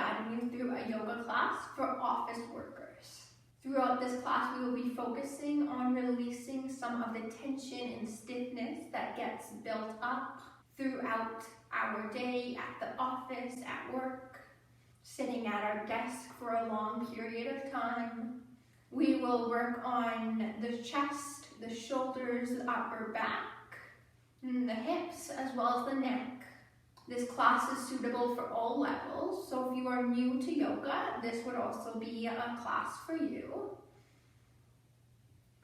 guiding you through a yoga class for office workers. Throughout this class, we will be focusing on releasing some of the tension and stiffness that gets built up throughout our day, at the office, at work, sitting at our desk for a long period of time. We will work on the chest, the shoulders, the upper back, and the hips, as well as the neck. This class is suitable for all levels, so if you are new to yoga, this would also be a class for you.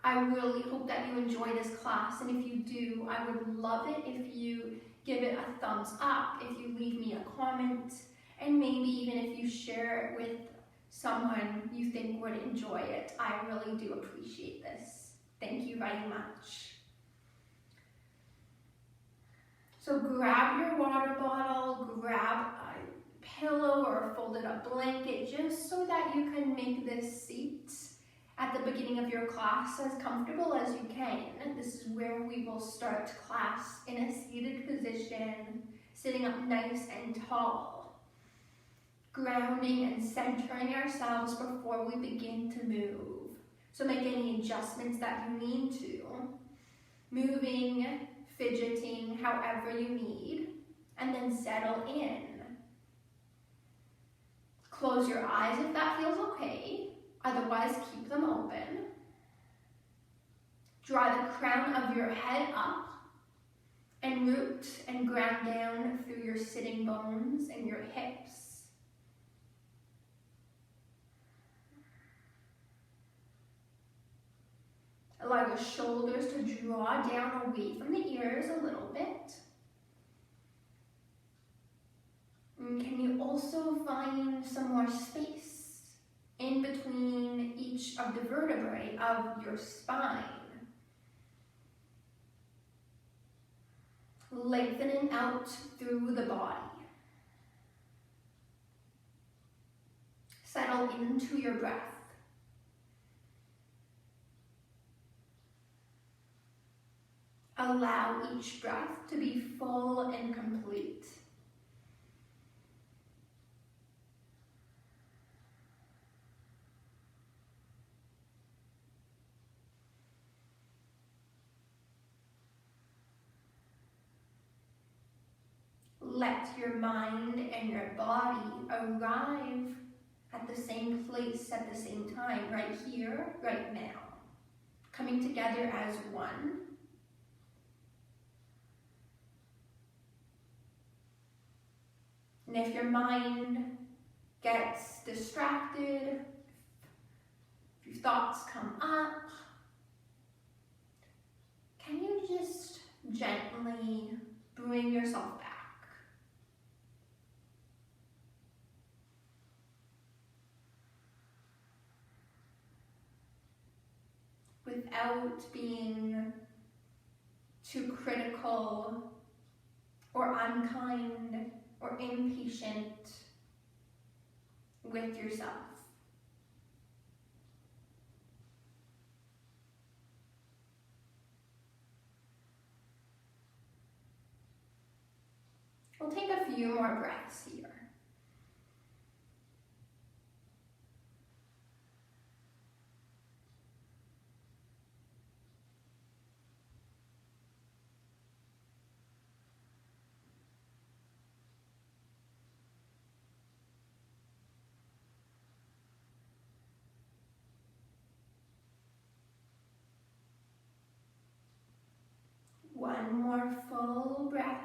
I really hope that you enjoy this class, and if you do, I would love it if you give it a thumbs up, if you leave me a comment, and maybe even if you share it with someone you think would enjoy it. I really do appreciate this. Thank you very much. So grab your water bottle, grab a pillow or a folded up blanket, just so that you can make this seat at the beginning of your class as comfortable as you can. This is where we will start class in a seated position, sitting up nice and tall, grounding and centering ourselves before we begin to move. So make any adjustments that you need to, moving, fidgeting, however you need, and then settle in. Close your eyes if that feels okay, otherwise keep them open. Draw the crown of your head up and root and ground down through your sitting bones and your hips. Allow your shoulders to draw down away from the ears a little bit. And can you also find some more space in between each of the vertebrae of your spine? Lengthening out through the body. Settle into your breath. Allow each breath to be full and complete. Let your mind and your body arrive at the same place at the same time, right here, right now. Coming together as one. And if your mind gets distracted, if your thoughts come up, can you just gently bring yourself back? Without being too critical or unkind or impatient with yourself. We'll take a few more breaths here. One more full breath.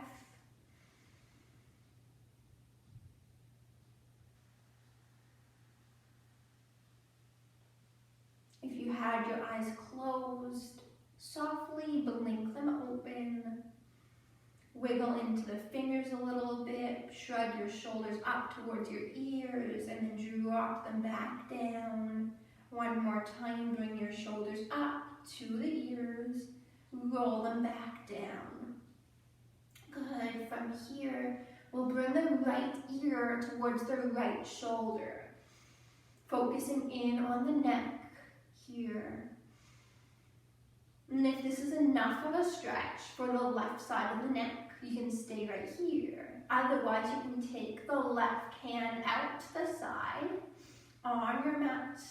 If you had your eyes closed, softly blink them open. Wiggle into the fingers a little bit. Shrug your shoulders up towards your ears and then drop them back down. One more time, bring your shoulders up to the ears. Roll them back down. Good. From here, we'll bring the right ear towards the right shoulder. Focusing in on the neck here. And if this is enough of a stretch for the left side of the neck, you can stay right here. Otherwise, you can take the left hand out to the side on your mat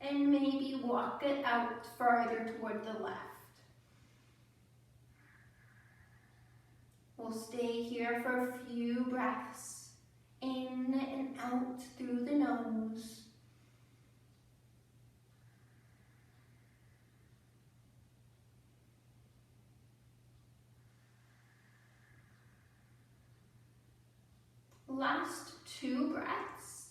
and maybe walk it out further toward the left. We'll stay here for a few breaths, in and out through the nose. Last 2 breaths.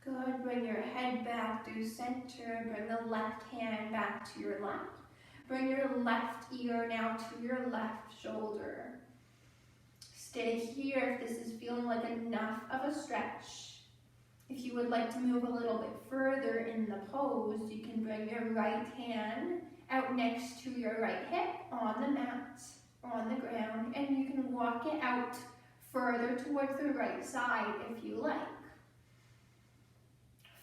Good, bring your head back through center, bring the left hand back to your lap. Bring your left ear now to your left shoulder. Stay here if this is feeling like enough of a stretch. If you would like to move a little bit further in the pose, you can bring your right hand out next to your right hip on the mat or on the ground, and you can walk it out further towards the right side if you like.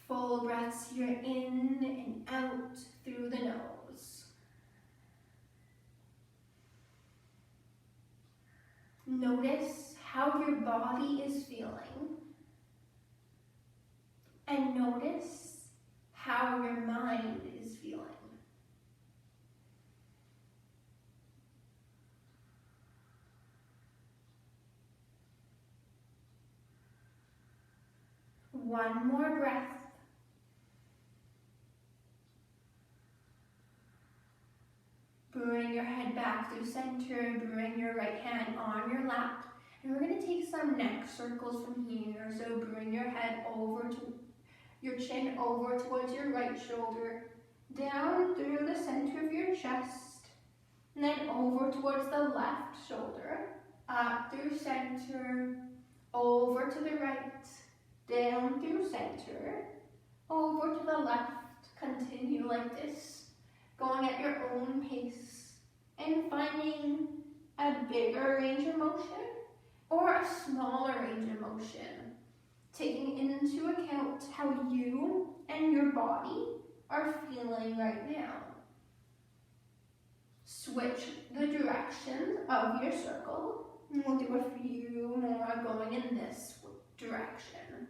Full breaths here in and out through the nose. Notice how your body is feeling. And notice how your mind is feeling. One more breath. Bring your head back through center, bring your right hand on your lap. And we're going to take some neck circles from here. So bring your head over to your chin over towards your right shoulder, down through the center of your chest, and then over towards the left shoulder, up through center, over to the right, down through center, over to the left. Continue like this, going at your own pace, and finding a bigger range of motion or a smaller range of motion, taking into account how you and your body are feeling right now. Switch the direction of your circle, and we'll do a few more going in this direction.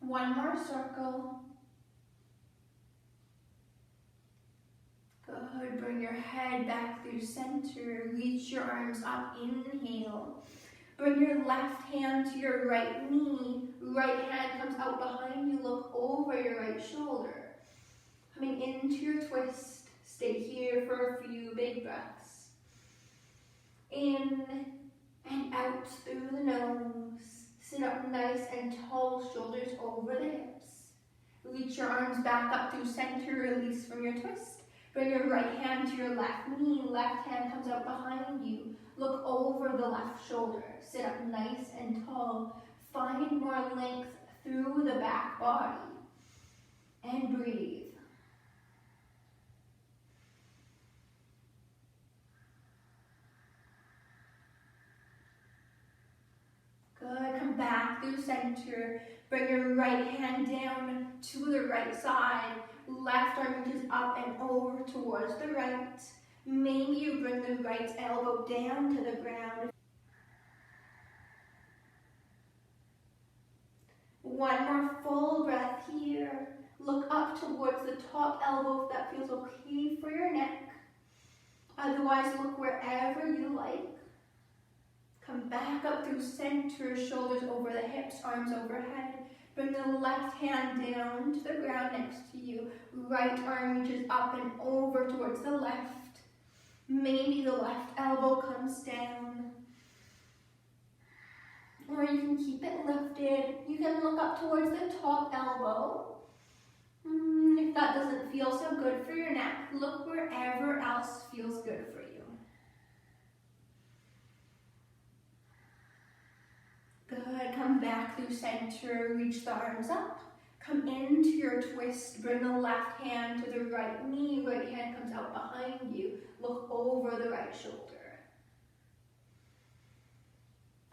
One more circle. Good, bring your head back through center, reach your arms up, inhale. Bring your left hand to your right knee, right hand comes out behind you, look over your right shoulder. Coming into your twist, stay here for a few big breaths. In and out through the nose, sit up nice and tall, shoulders over the hips. Reach your arms back up through center, release from your twist. Bring your right hand to your left knee, left hand comes out behind you. Look over the left shoulder, sit up nice and tall. Find more length through the back body. And breathe. Good, come back through center. Bring your right hand down to the right side. Left arm reaches up and over towards the right. Maybe you bring the right elbow down to the ground. One more full breath here. Look up towards the top elbow if that feels okay for your neck. Otherwise, look wherever you like. Come back up through center, shoulders over the hips, arms overhead. Bring the left hand down to the ground next to you. Right arm reaches up and over towards the left. Maybe the left elbow comes down. Or you can keep it lifted. You can look up towards the top elbow. If that doesn't feel so good for your neck, look wherever else feels good for you. Good, come back through center, reach the arms up. Come into your twist, bring the left hand to the right knee, right hand comes out behind you. Look over the right shoulder.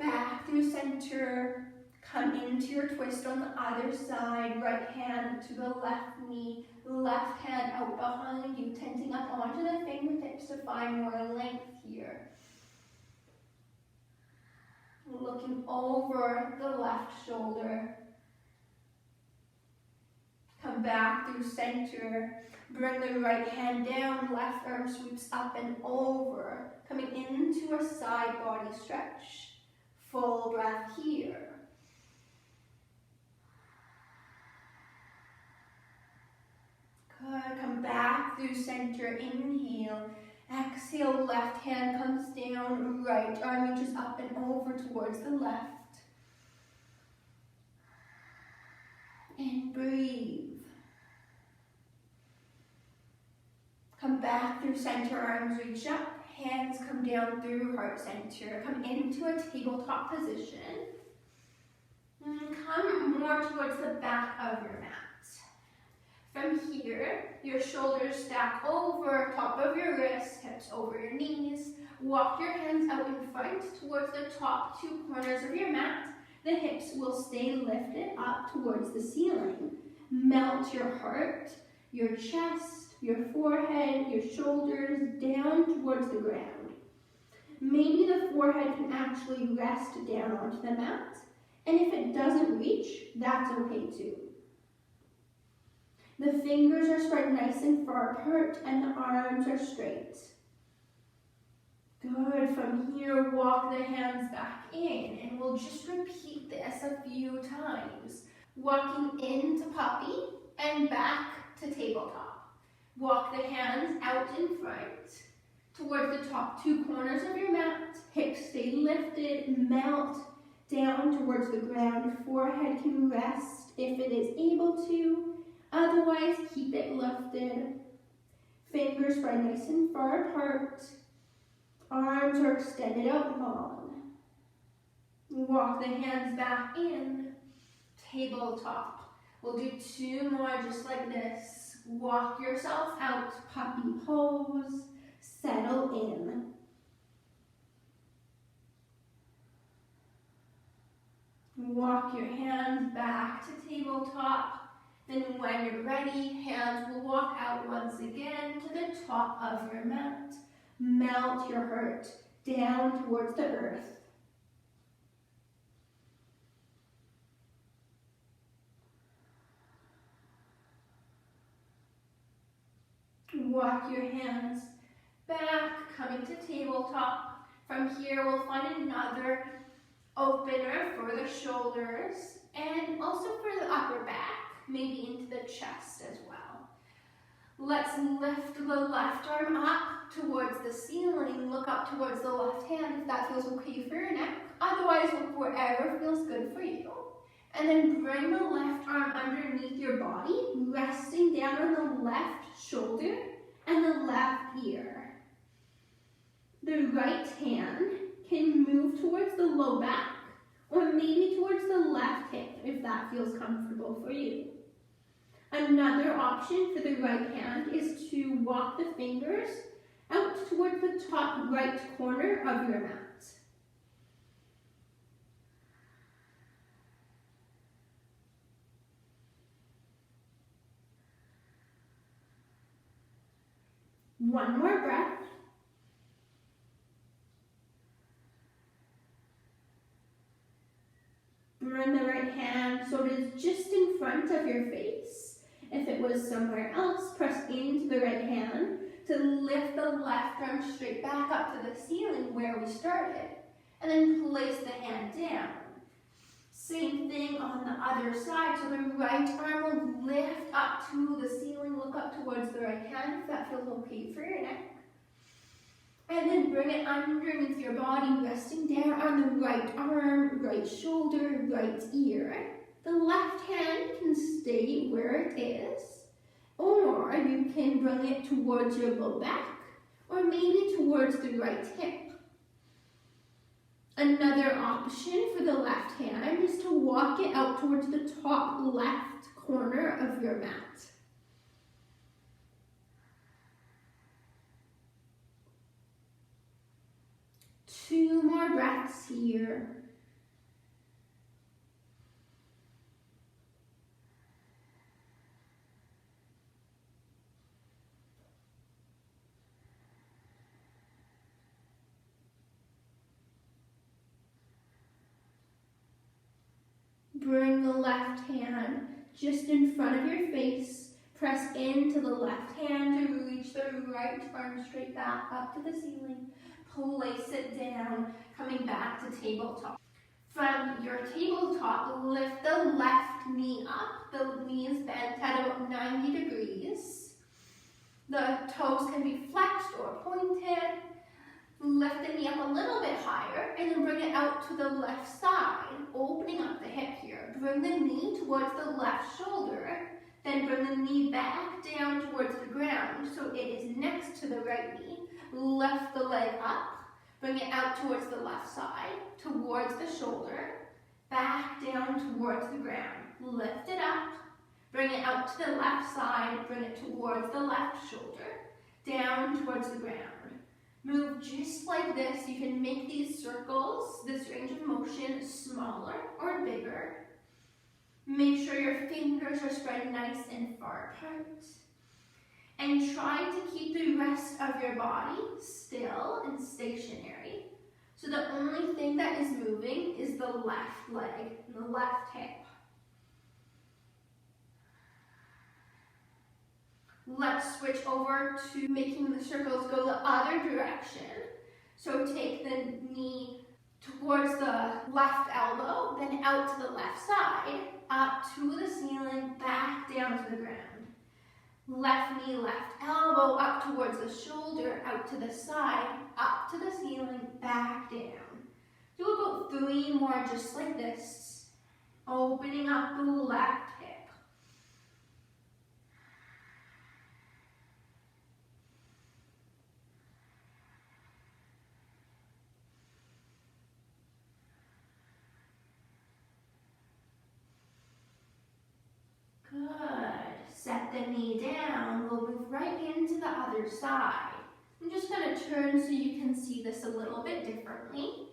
back through center. Come into your twist on the other side. Right hand to the left knee, left hand out behind you, tenting up onto the fingertips to find more length here. Looking over the left shoulder. Come back through center. Bring the right hand down, left arm sweeps up and over. Coming into a side body stretch. Full breath here. Good. Come back through center. Inhale. Exhale, left hand comes down, right arm reaches up and over towards the left. And breathe. Come back through center, arms reach up, hands come down through heart center. Come into a tabletop position. And come more towards the back of your mat. From here, your shoulders stack over top of your wrists, hips over your knees. Walk your hands out in front towards the top two corners of your mat. The hips will stay lifted up towards the ceiling. Melt your heart, your chest, your forehead, your shoulders down towards the ground. Maybe the forehead can actually rest down onto the mat. And if it doesn't reach, that's okay too. The fingers are spread nice and far apart and the arms are straight. Good. From here, walk the hands back in and we'll just repeat this a few times. Walking into puppy and back to tabletop. Walk the hands out in front towards the top two corners of your mat. Hips stay lifted, melt down towards the ground. Forehead can rest if it is able to. Otherwise, keep it lifted. Fingers spread nice and far apart. Arms are extended out long. Walk the hands back in. Tabletop. We'll do two more just like this. Walk yourself out, puppy pose. Settle in. Walk your hands back to tabletop. Then when you're ready, hands will walk out once again to the top of your mat. Melt your heart down towards the earth. Walk your hands back, coming to tabletop. From here, we'll find another opener for the shoulders and also for the upper back. Maybe into the chest as well. Let's lift the left arm up towards the ceiling. Look up towards the left hand if that feels okay for your neck. Otherwise, look wherever feels good for you. And then bring the left arm underneath your body, resting down on the left shoulder and the left ear. The right hand can move towards the low back or maybe towards the left hip if that feels comfortable for you. Another option for the right hand is to walk the fingers out towards the top right corner of your mat. One more breath. Bring the right hand so it is just in front of your face. If it was somewhere else, press into the right hand to lift the left arm straight back up to the ceiling where we started. And then place the hand down. Same thing on the other side. So the right arm will lift up to the ceiling. Look up towards the right hand if that feels okay for your neck. And then bring it underneath your body, resting down on the right arm, right shoulder, right ear. The left hand can stay where it is, or you can bring it towards your low back, or maybe towards the right hip. Another option for the left hand is to walk it out towards the top left corner of your mat. Two more breaths here. Bring the left hand just in front of your face. Press into the left hand to reach the right arm straight back up to the ceiling. Place it down, coming back to tabletop. From your tabletop, lift the left knee up. The knee is bent at about 90 degrees. The toes can be flexed or pointed. Lift the knee up a little bit higher and then bring it out to the left side, opening up the hip here. Bring the knee towards the left shoulder, then bring the knee back down towards the ground so it is next to the right knee. Lift the leg up, bring it out towards the left side, towards the shoulder, back down towards the ground. Lift it up, bring it out to the left side, bring it towards the left shoulder, down towards the ground. Move just like this. You can make these circles, this range of motion, smaller or bigger. Make sure your fingers are spread nice and far apart. And try to keep the rest of your body still and stationary. So the only thing that is moving is the left leg and the left hip. Let's switch over to making the circles go the other direction. So take the knee towards the left elbow, then out to the left side, up to the ceiling, back down to the ground. Left knee, left elbow, up towards the shoulder, out to the side, up to the ceiling, back down. Do about 3 more just like this, opening up the left hip. Set the knee down. We'll move right into the other side. I'm just going to turn so you can see this a little bit differently.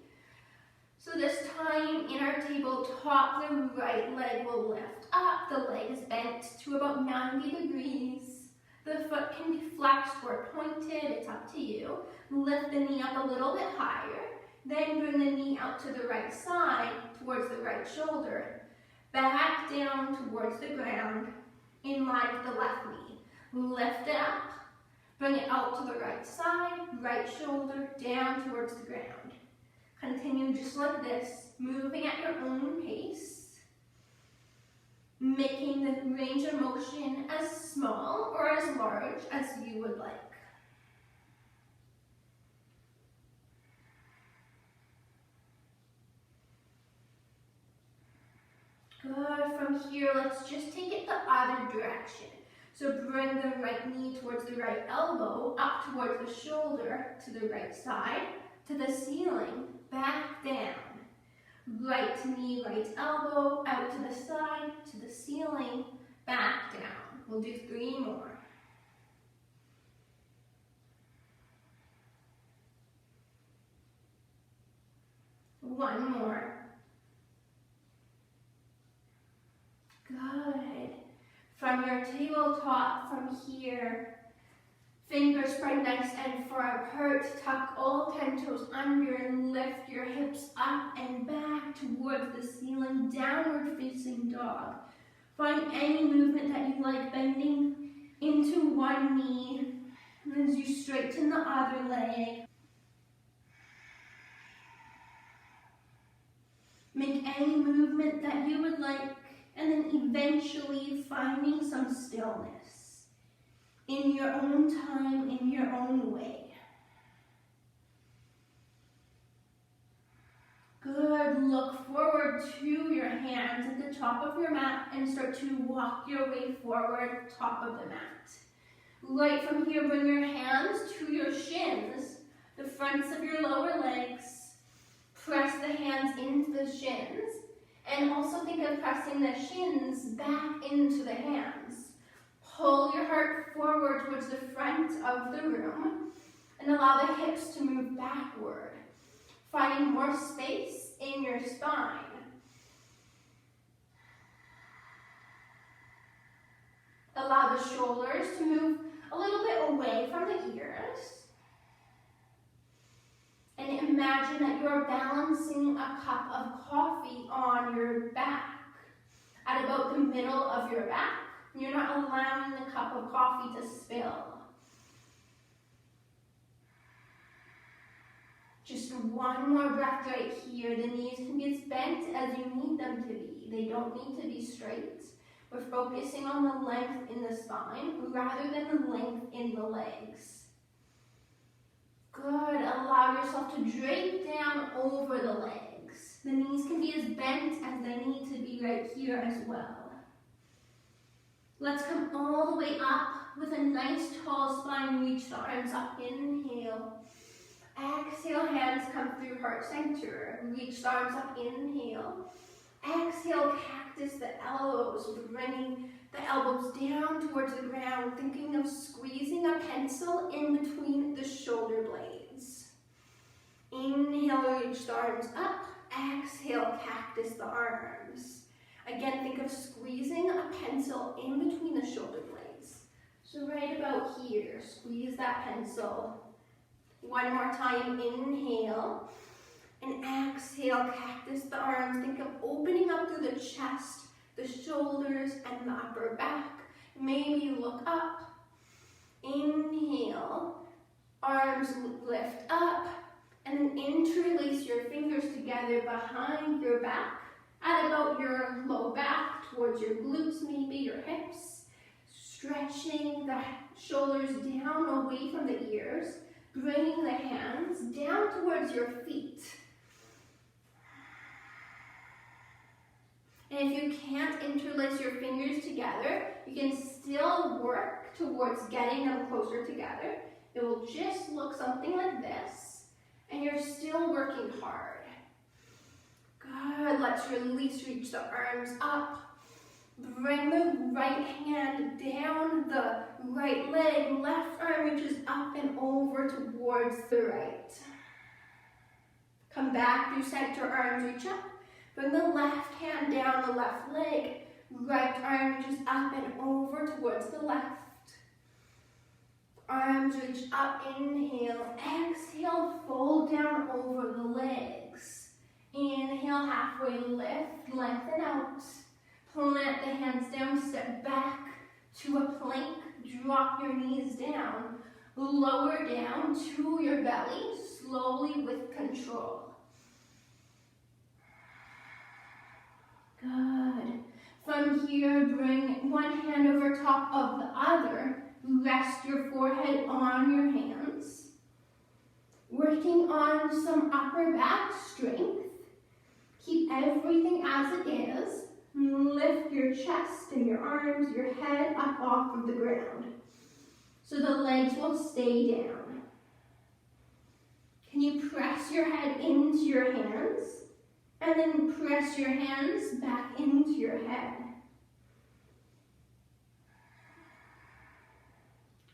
So this time in our tabletop, the right leg will lift up. The leg is bent to about 90 degrees. The foot can be flexed or pointed. It's up to you. Lift the knee up a little bit higher. Then bring the knee out to the right side towards the right shoulder. Back down towards the ground. In line with the left knee. Lift it up, bring it out to the right side, right shoulder, down towards the ground. Continue just like this, moving at your own pace, making the range of motion as small or as large as you would like. Good. From here, let's just take it the other direction. So bring the right knee towards the right elbow, up towards the shoulder, to the right side, to the ceiling, back down. Right knee, right elbow, out to the side, to the ceiling, back down. We'll do 3 more. One more. Good. From your tabletop, from here, fingers spread nice and far apart. Tuck all 10 toes under and lift your hips up and back towards the ceiling, downward facing dog. Find any movement that you like, bending into one knee, and as you straighten the other leg. Make any movement that you would like, and then eventually finding some stillness in your own time, in your own way. Good. Look forward to your hands at the top of your mat and start to walk your way forward, top of the mat. Right from here, bring your hands to your shins, the fronts of your lower legs. Press the hands into the shins. And also think of pressing the shins back into the hands. Pull your heart forward towards the front of the room and allow the hips to move backward, finding more space in your spine. Allow the shoulders to move a little bit away from the ears. And imagine that you are balancing a cup of coffee on your back. at about the middle of your back. You're not allowing the cup of coffee to spill. Just one more breath right here. The knees can be as bent as you need them to be. They don't need to be straight. We're focusing on the length in the spine rather than the length in the legs. Good. Allow yourself to drape down over the legs. The knees can be as bent as they need to be right here as well. Let's come all the way up with a nice tall spine. Reach the arms up. Inhale. Exhale, hands come through heart center. Reach the arms up. Inhale. Exhale, cactus the elbows, bringing the elbows down towards the ground, thinking of squeezing a pencil in between the shoulder blades. Inhale, reach the arms up. Exhale, cactus the arms. Again, think of squeezing a pencil in between the shoulder blades. So right about here, squeeze that pencil. One more time, inhale. And exhale, cactus the arms. Think of opening up through the chest, the shoulders, and the upper back. Maybe look up. Inhale, arms lift up. And then interlace your fingers together behind your back at about your low back, towards your glutes, maybe your hips. Stretching the shoulders down away from the ears. Bringing the hands down towards your feet. And if you can't interlace your fingers together, you can still work towards getting them closer together. It will just look something like this, and you're still working hard. Good, let's release, reach the arms up. Bring the right hand down the right leg, left arm reaches up and over towards the right. Come back through center, arms reach up. Bring the left hand down the left leg, right arm reaches up and over towards the left. Arms reach up, inhale, exhale, fold down over the legs. Inhale, halfway lift, lengthen out. Plant the hands down, step back to a plank, drop your knees down, lower down to your belly, slowly with control. Good. From here, bring one hand over top of the other, rest your forehead on your hands. Working on some upper back strength. Keep everything as it is. Lift your chest and your arms, your head up off of the ground. So the legs will stay down. Can you press your head into your hands? And then press your hands back into your head.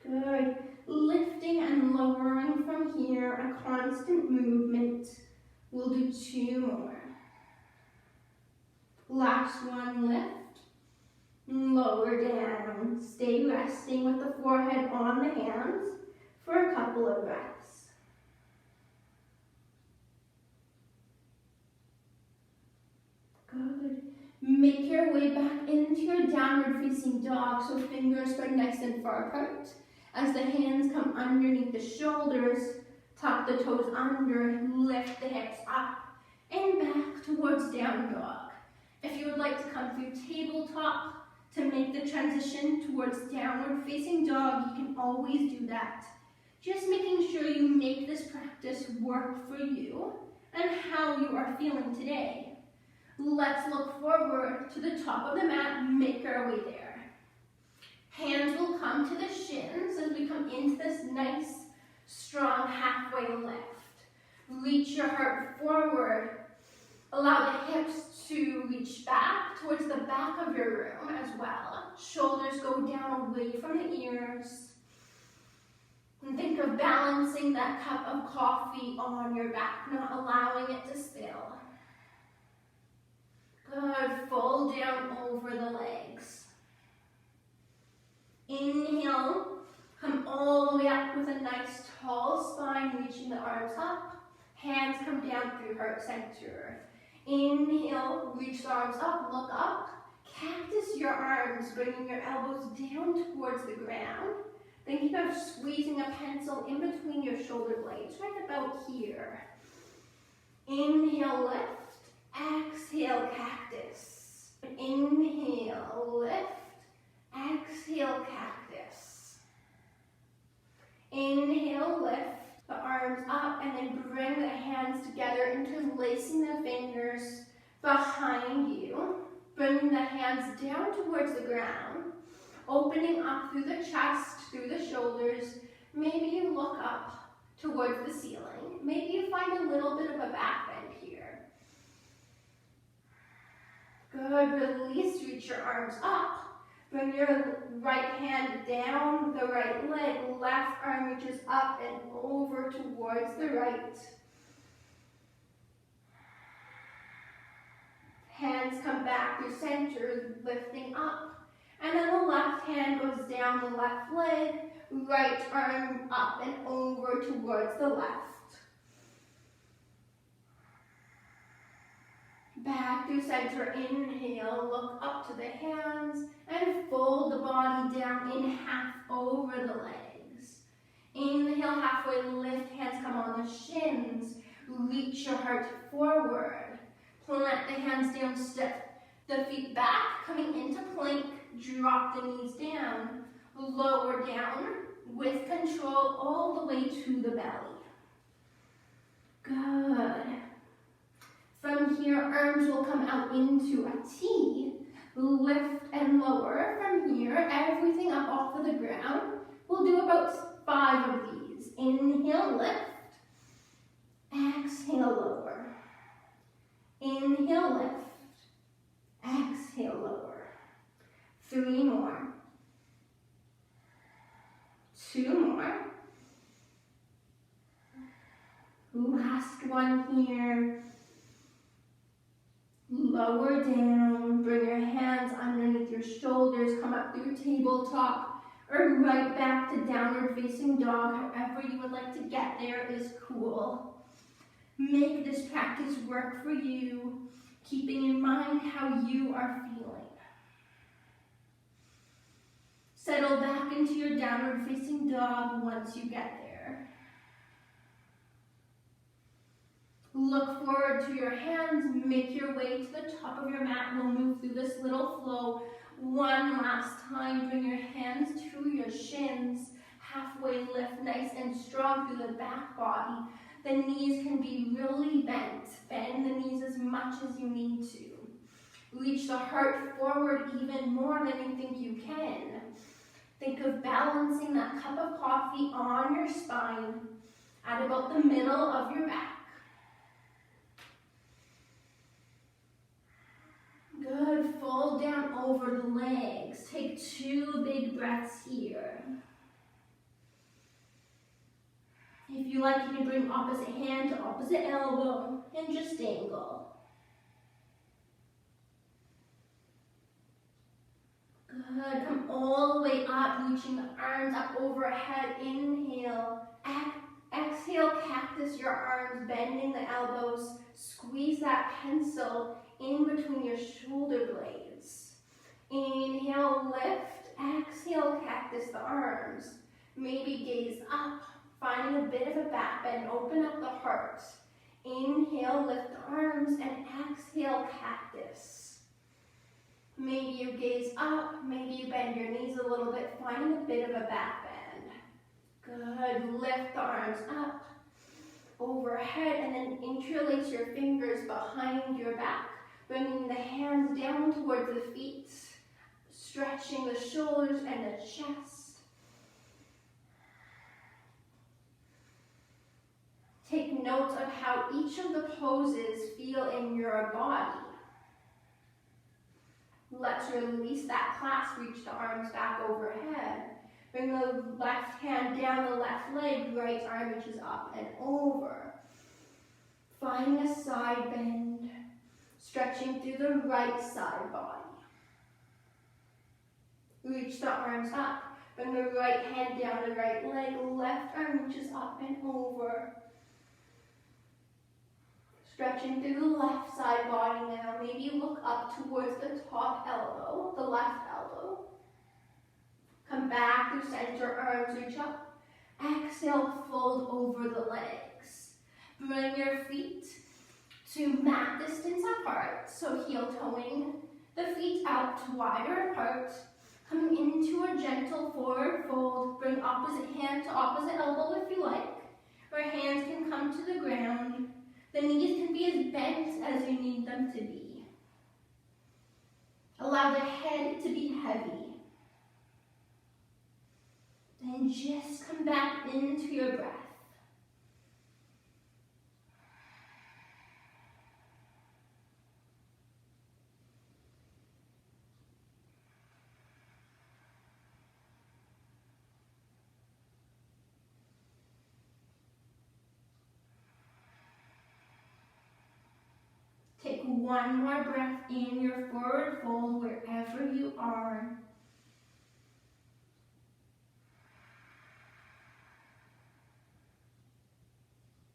Good. Lifting and lowering from here, a constant movement. We'll do 2 more. Last one, lift, lower down. Stay resting with the forehead on the hands for a couple of breaths. Good. Make your way back into your downward facing dog, so fingers spread nice and far apart. As the hands come underneath the shoulders, tuck the toes under, lift the hips up and back towards down dog. If you would like to come through tabletop to make the transition towards downward facing dog, you can always do that. Just making sure you make this practice work for you and how you are feeling today. Let's look forward to the top of the mat, make our way there. Hands will come to the shins as we come into this nice, strong halfway lift. Reach your heart forward. Allow the hips to reach back towards the back of your room as well. Shoulders go down away from the ears. And think of balancing that cup of coffee on your back, not allowing it to spill. Good, fold down over the legs. Inhale, come all the way up with a nice tall spine, reaching the arms up. Hands come down through heart center. Inhale, reach the arms up, look up. Cactus your arms, bringing your elbows down towards the ground. Thinking of squeezing a pencil in between your shoulder blades, right about here. Inhale, lift. Exhale, cactus. Inhale, lift. Exhale, cactus. Inhale, lift the arms up, and then bring the hands together, interlacing the fingers behind you. Bringing the hands down towards the ground, opening up through the chest, through the shoulders. Maybe you look up towards the ceiling. Maybe you find a little bit of a back bend here. Good, release, reach your arms up. Bring your right hand down the right leg, left arm reaches up and over towards the right. Hands come back through center, lifting up. And then the left hand goes down the left leg, right arm up and over towards the left. Back through center, inhale, look up to the hands, and fold the body down in half over the legs. Inhale, halfway lift, hands come on the shins, reach your heart forward. Plant the hands down, step the feet back, coming into plank, drop the knees down, lower down with control all the way to the belly. Good. From here, arms will come out into a T, lift and lower. From here, everything up off of the ground. We'll do about 5 of these. Inhale, lift, exhale, lower. Inhale, lift, exhale, lower. 3 more. 2 more. Last one here. Lower down, bring your hands underneath your shoulders, come up through tabletop, or right back to downward facing dog. However you would like to get there is cool. Make this practice work for you, keeping in mind how you are feeling. Settle back into your downward facing dog once you get there. Look forward to your hands, make your way to the top of your mat. We'll move through this little flow one last time. Bring your hands to your shins, halfway lift, nice and strong through the back body. The knees can be really bent. Bend the knees as much as you need to. Reach the heart forward even more than you think you can. Think of balancing that cup of coffee on your spine at about the middle of your back. Good, fold down over the legs. Take 2 big breaths here. If you like, you can bring opposite hand to opposite elbow and just angle. Good, come all the way up, reaching the arms up overhead. Inhale, exhale, cactus your arms, bending the elbows. Squeeze that pencil in between your shoulder blades. Inhale, lift, exhale, cactus the arms. Maybe gaze up, finding a bit of a back bend, open up the heart. Inhale, lift the arms, and exhale, cactus. Maybe you gaze up, maybe you bend your knees a little bit, finding a bit of a back bend. Good, lift the arms up, overhead, and then interlace your fingers behind your back, bringing the hands down towards the feet, stretching the shoulders and the chest. Take note of how each of the poses feel in your body. Let's release that clasp, reach the arms back overhead. Bring the left hand down the left leg, right arm reaches up and over. Find a side bend, stretching through the right side body. Reach the arms up. Bring the right hand down the right leg, left arm reaches up and over. Stretching through the left side body now. Maybe look up towards the top elbow, the left elbow. Come back through center, arms reach up. Exhale, fold over the legs. Bring your feet to mat distance apart, so heel toeing the feet out wider apart. Coming into a gentle forward fold. Bring opposite hand to opposite elbow if you like. Or hands can come to the ground. The knees can be as bent as you need them to be. Allow the head to be heavy. And just come back into your breath. Take one more breath in your forward fold wherever you are.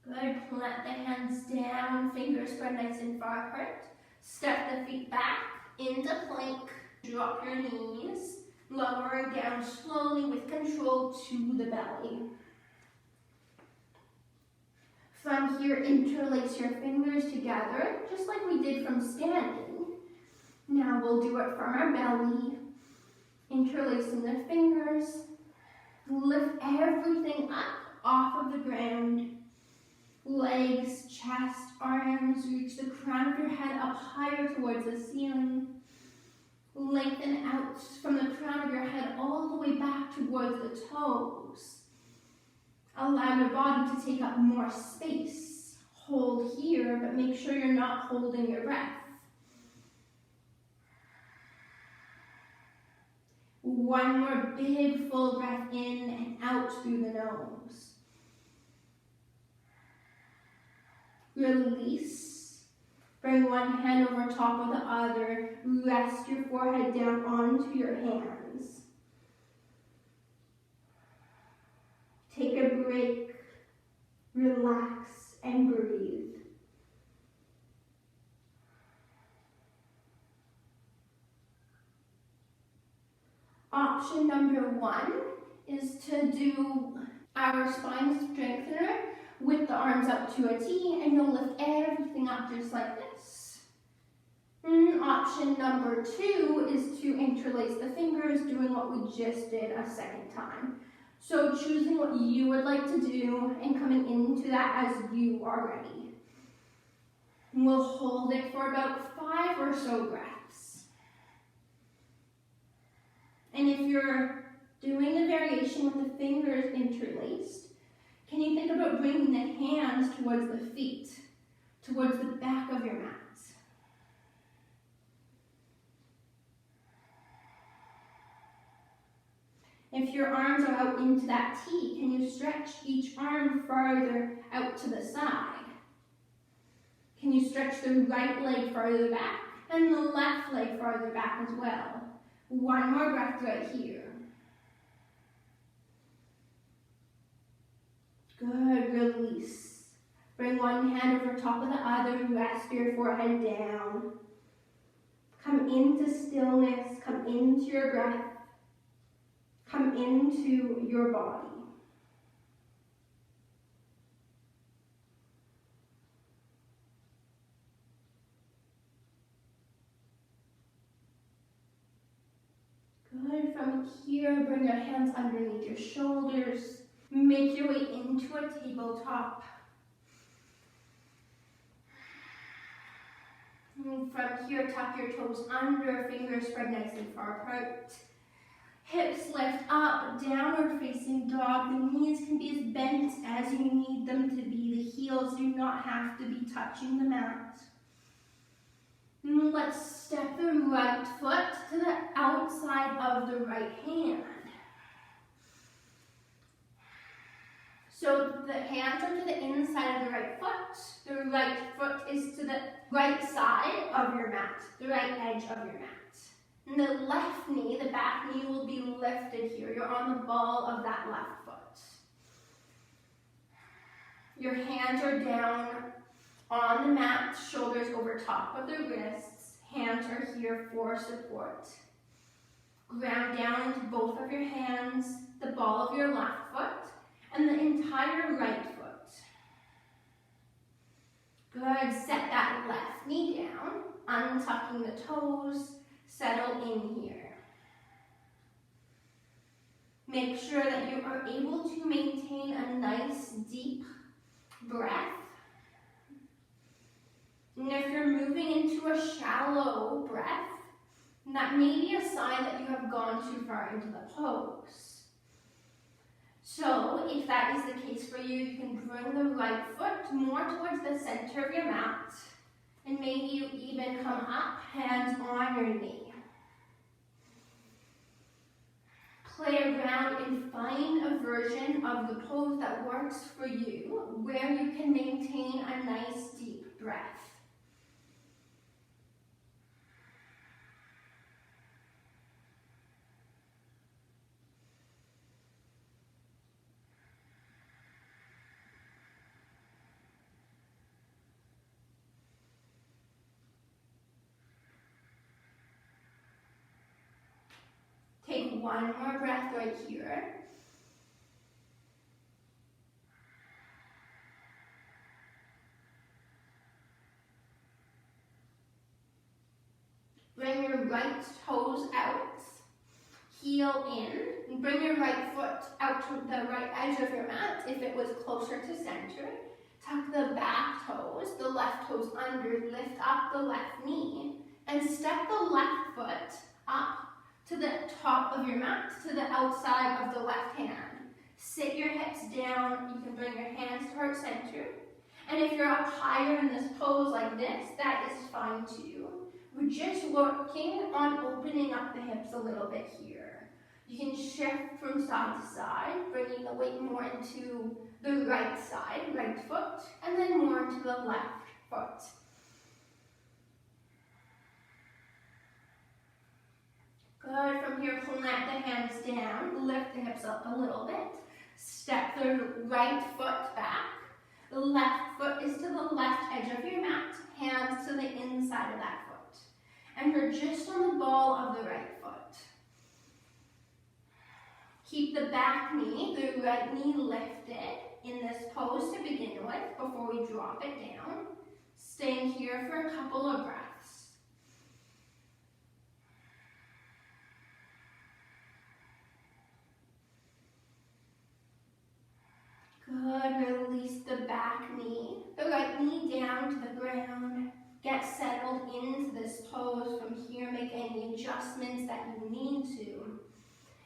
Good. Plant the hands down, fingers spread nice and far apart. Step the feet back into plank. Drop your knees, lowering down slowly with control to the belly. From here, interlace your fingers together, just like we did from standing. Now we'll do it from our belly. Interlacing the fingers. Lift everything up off of the ground. Legs, chest, arms, reach the crown of your head up higher towards the ceiling. Lengthen out from the crown of your head all the way back towards the toes. Allow your body to take up more space. Hold here, but make sure you're not holding your breath. One more big full breath in and out through the nose. Release. Bring one hand over top of the other. Rest your forehead down onto your hands. Take a break, relax, and breathe. Option number one is to do our spine strengthener with the arms up to a T, and you'll lift everything up just like this. Option number two is to interlace the fingers, doing what we just did a second time. So choosing what you would like to do and coming into that as you are ready. And we'll hold it for about 5 or so breaths. And if you're doing the variation with the fingers interlaced, can you think about bringing the hands towards the feet, towards the back of your mat? If your arms are out into that T, can you stretch each arm farther out to the side? Can you stretch the right leg farther back and the left leg farther back as well? One more breath right here. Good, release. Bring one hand over top of the other, rest your forehead down. Come into stillness, come into your breath. Come into your body. Good. From here, bring your hands underneath your shoulders. Make your way into a tabletop. And from here, tuck your toes under, fingers spread nice and far apart. Hips lift up, downward facing dog. The knees can be as bent as you need them to be. The heels do not have to be touching the mat. And let's step the right foot to the outside of the right hand. So the hands are to the inside of the right foot. The right foot is to the right side of your mat, the right edge of your mat. And the left knee, the back knee, will be lifted here. You're on the ball of that left foot. Your hands are down On the mat, shoulders over top of the wrists, hands are here for support. Ground down into both of your hands, the ball of your left foot, and the entire right foot. Good, set that left knee down, untucking the toes, settle in here. Make sure that you are able to maintain a nice deep breath. And if you're moving into a shallow breath, that may be a sign that you have gone too far into the pose. So if that is the case for you, you can bring the right foot more towards the center of your mat, and maybe you even come up, hands on your knee. Play around and find a version of the pose that works for you, where you can maintain a nice deep breath. Take one more breath right here. Bring your right toes out, heel in, and bring your right foot out to the right edge of your mat if it was closer to center. Tuck the back toes, the left toes under, lift up the left knee, and step the left foot up to the top of your mat, to the outside of the left hand. Sit your hips down. You can bring your hands to heart center. And if you're up higher in this pose like this, that is fine too. We're just working on opening up the hips a little bit here. You can shift from side to side, bringing the weight more into the right side, right foot, and then more into the left foot. Good, from here, plant the hands down, lift the hips up a little bit, step the right foot back, the left foot is to the left edge of your mat, hands to the inside of that foot, and we're just on the ball of the right foot. Keep the back knee, the right knee lifted in this pose to begin with before we drop it down. Staying here for a couple of breaths. Good, release the back knee, the right knee down to the ground. Get settled into this pose. From here, make any adjustments that you need to.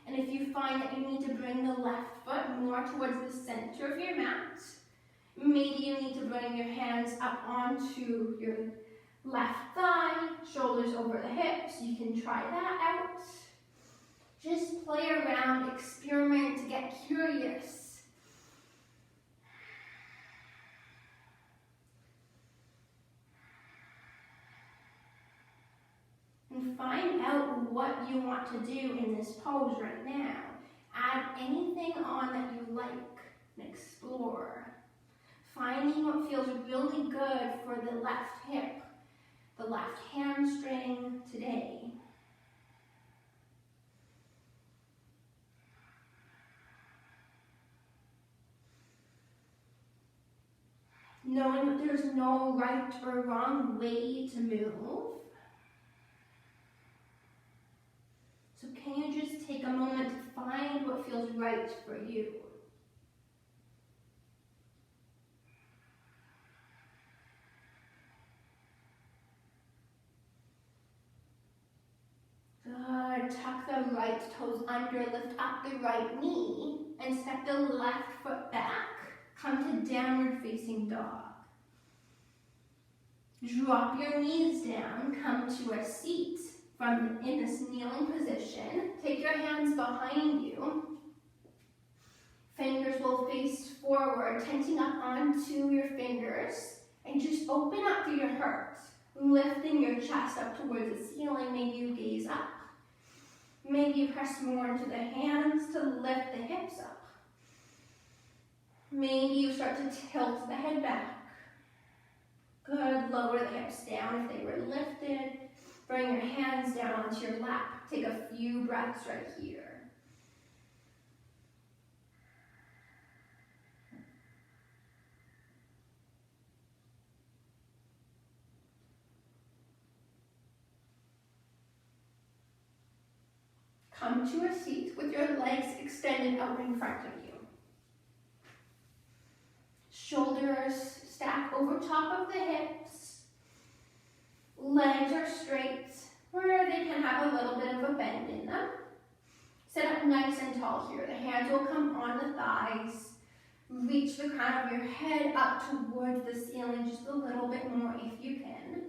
And if you find that you need to bring the left foot more towards the center of your mat, maybe you need to bring your hands up onto your left thigh, shoulders over the hips. You can try that out. Just play around, experiment, get curious. And find out what you want to do in this pose right now. Add anything on that you like and explore. Finding what feels really good for the left hip, the left hamstring today. Knowing that there's no right or wrong way to move. So can you just take a moment to find what feels right for you? Good. Tuck the right toes under, lift up the right knee, and step the left foot back. Come to downward facing dog. Drop your knees down, come to a seat. In this kneeling position, take your hands behind you. Fingers will face forward, tensing up onto your fingers, and just open up through your heart, lifting your chest up towards the ceiling. Maybe you gaze up. Maybe you press more into the hands to lift the hips up. Maybe you start to tilt the head back. Good. Lower the hips down if they were lifted. Bring your hands down onto your lap. Take a few breaths right here. Come to a seat with your legs extended out in front of you. Shoulders stack over top of the hips. Legs are straight where they can have a little bit of a bend in them. Sit up nice and tall here. The hands will come on the thighs. Reach the crown of your head up towards the ceiling just a little bit more if you can.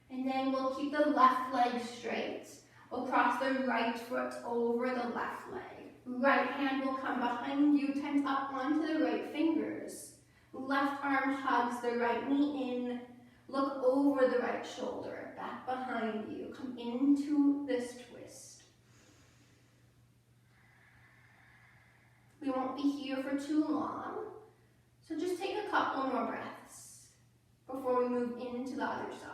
And then we'll keep the left leg straight. We'll cross the right foot over the left leg. Right hand will come behind you, tent up onto the right fingers. Left arm hugs the right knee in. Look over the right shoulder, back behind you. Come into this twist. We won't be here for too long, so just take a couple more breaths before we move into the other side.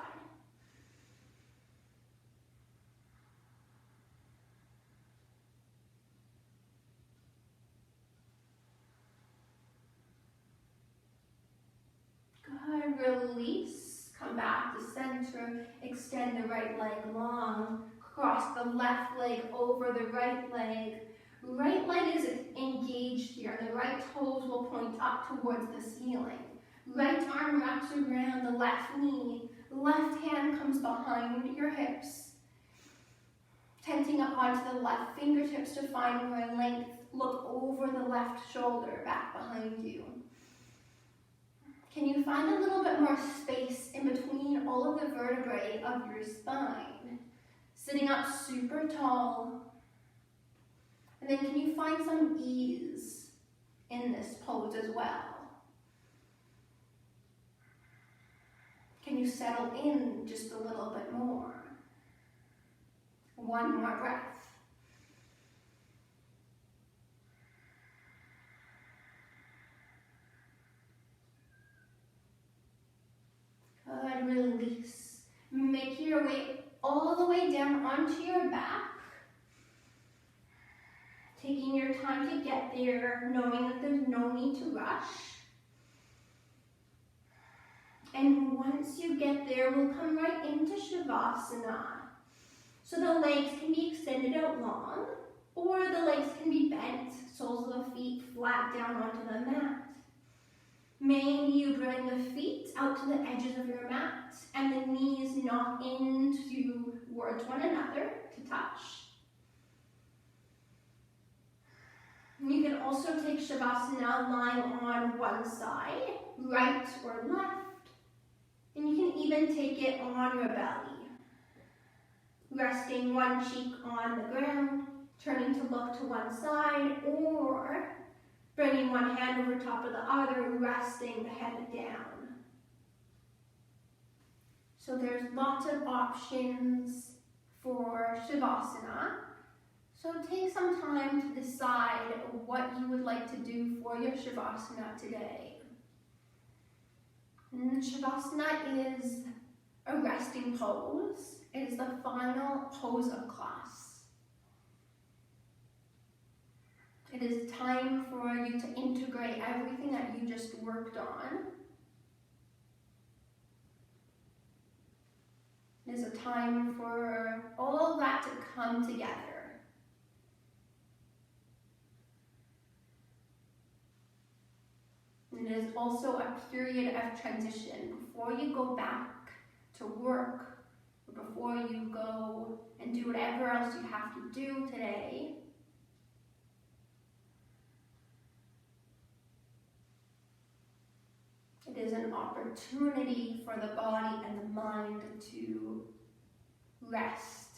Good. Release. Come back to center. Extend the right leg long. Cross the left leg over the right leg. Right leg is engaged here. The right toes will point up towards the ceiling. Right arm wraps around the left knee. Left hand comes behind your hips. Tenting up onto the left fingertips to find more length. Look over the left shoulder, back behind you. Can you find a little bit more space in between all of the vertebrae of your spine? Sitting up super tall. And then can you find some ease in this pose as well? Can you settle in just a little bit more? One more breath. Good. Release. Make your way all the way down onto your back. Taking your time to get there, knowing that there's no need to rush. And once you get there, we'll come right into Shavasana. So the legs can be extended out long, or the legs can be bent, soles of the feet flat down onto the mat. Maybe you bring the feet out to the edges of your mat, and the knees knock into towards one another to touch. You can also take Shavasana lying on one side, right or left. And you can even take it on your belly. Resting one cheek on the ground, turning to look to one side, or bringing one hand over top of the other, resting the head down. So there's lots of options for Shavasana. So take some time to decide what you would like to do for your Shavasana today. Shavasana is a resting pose. It is the final pose of class. It is time for you to integrate everything that you just worked on. It is a time for all that to come together. It is also a period of transition before you go back to work, or before you go and do whatever else you have to do today. It is an opportunity for the body and the mind to rest,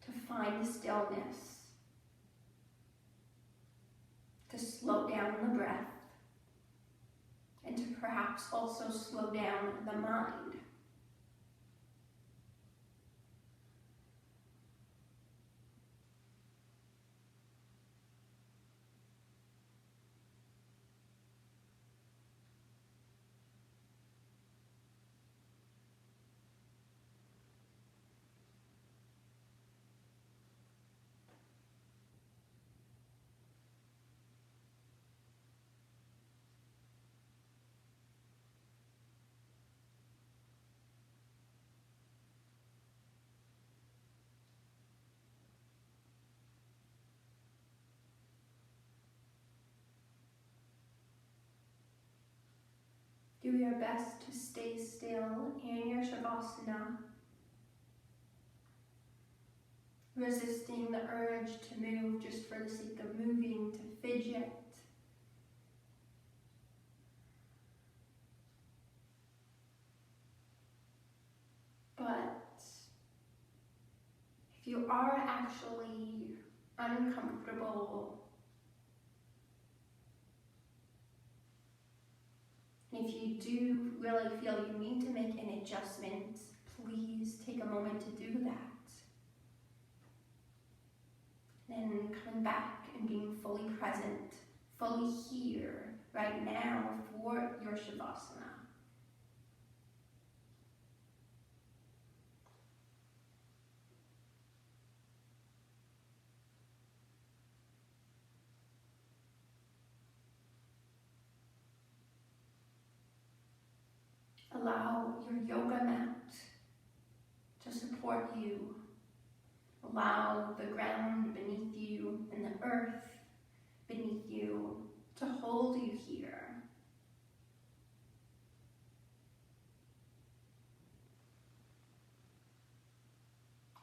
to find stillness, to slow down the breath, and to perhaps also slow down the mind. Do your best to stay still in your Shavasana, resisting the urge to move just for the sake of moving, to fidget. But if you are actually uncomfortable, and if you do really feel you need to make an adjustment, please take a moment to do that. Then coming back and being fully present, fully here, right now for your Shavasana. Allow your yoga mat to support you. Allow the ground beneath you and the earth beneath you to hold you here.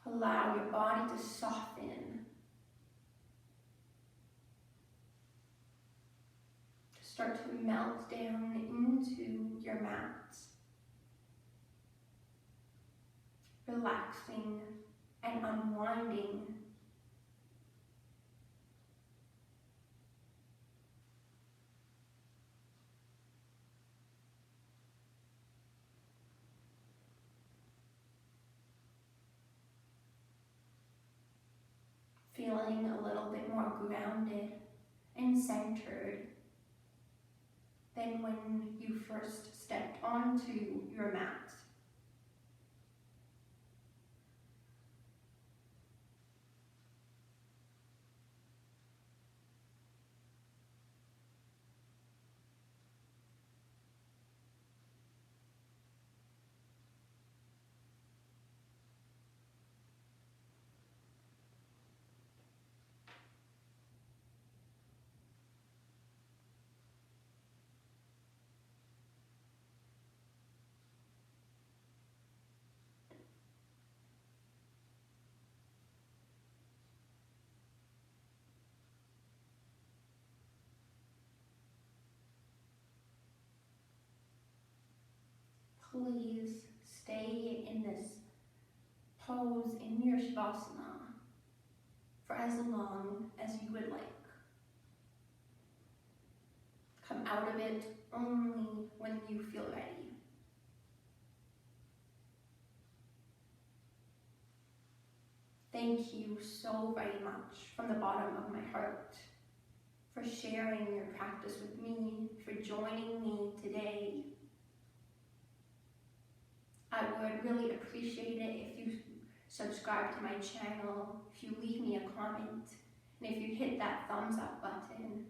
Allow your body to soften, to start to melt down into your mat, relaxing and unwinding. Feeling a little bit more grounded and centered than when you first stepped onto your mat. Please stay in this pose in your Shavasana for as long as you would like. Come out of it only when you feel ready. Thank you so very much from the bottom of my heart for sharing your practice with me, for joining me today. I would really appreciate it if you subscribe to my channel, if you leave me a comment, and if you hit that thumbs up button.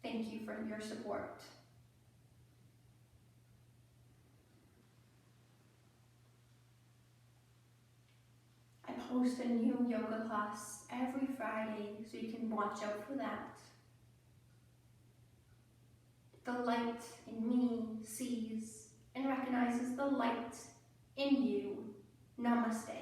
Thank you for your support. I post a new yoga class every Friday, so you can watch out for that. The light in me sees and recognizes the light in you. Namaste.